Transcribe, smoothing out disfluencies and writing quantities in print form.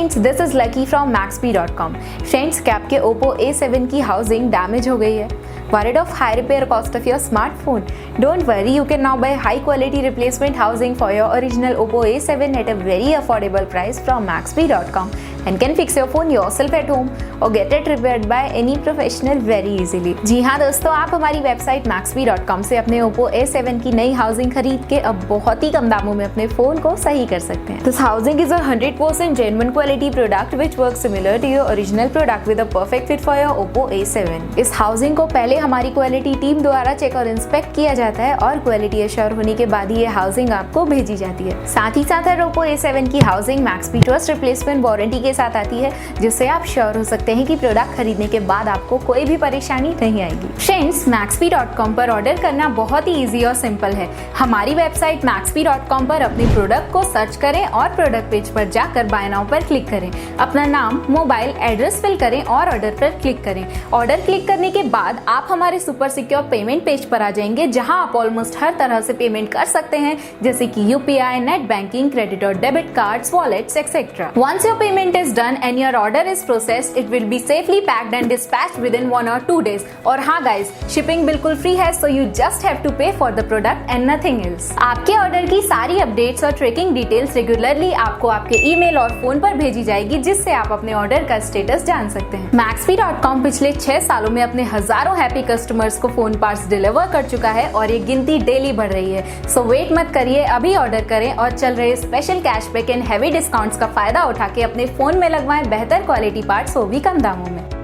Friends, this is lucky from Maxbhi.com। Friends, क्या आपके Oppo A7 की हाउसिंग डैमेज हो गई है? Worried of high repair cost of your smartphone? Don't worry, you can now buy high quality replacement housing for your original Oppo A7 at a very affordable price from Maxbhi.com and can fix your phone yourself at home or get it repaired by any professional very easily। जी हाँ दोस्तों, आप हमारी website Maxbhi.com से अपने Oppo A7 की नई housing खरीद के अब बहुत ही कम दामों में अपने फोन को सही कर सकते हैं। This housing is a 100% genuine quality product which works similar to your original product with a perfect fit for your Oppo A7। इस हाउसिंग को पहले हमारी क्वालिटी टीम द्वारा चेक और इंस्पेक्ट किया जाता है और क्वालिटी एश्योर होने के बाद ही ये हाउसिंग आपको भेजी जाती है। साथ ही साथ हर Oppo A7 की housing Maxbhi trust replacement warranty के साथ आती है, जिससे आप श्योर हो सकते हैं कि प्रोडक्ट खरीदने के बाद आपको कोई भी परेशानी नहीं आएगी। फ्रेंड्स, Maxbhi.com पर ऑर्डर करना बहुत ही इजी और सिंपल है। हमारी वेबसाइट Maxbhi.com पर अपने प्रोडक्ट को सर्च करें और प्रोडक्ट पेज पर जाकर बाय नाउ पर क्लिक करें। अपना नाम, मोबाइल, एड्रेस फिल करें और ऑर्डर पर क्लिक करें। ऑर्डर क्लिक करने के बाद आप हमारे सुपर सिक्योर पेमेंट पेज पर आ जाएंगे, जहां आप ऑलमोस्ट हर तरह से पेमेंट कर सकते हैं, जैसे कि यूपीआई, नेट बैंकिंग, क्रेडिट और debit cards, wallets etcetera. Once your payment is done and your order is processed, it will be safely packed and dispatched within 1 or 2 days। और हाँ गाइस, शिपिंग बिल्कुल free है, so you just have to pay for the product and nothing else। आपके order की सारी updates और tracking details regularly आपको आपके ईमेल और फोन पर भेजी जाएगी, जिससे आप अपने ऑर्डर का स्टेटस जान सकते हैं। Maxbhi.com पिछले 6 सालों में अपने हजारों हैप्पी कस्टमर्स को फोन पार्ट्स डिलीवर कर चुका है और ये गिनती डेली बढ़ रही है। सो वेट मत करिए, अभी ऑर्डर करें और चल रहे special cashback and heavy discounts का फायदा उठा के अपने फोन में लगवाएं बेहतर क्वालिटी पार्ट्स, वो भी कम दामों में।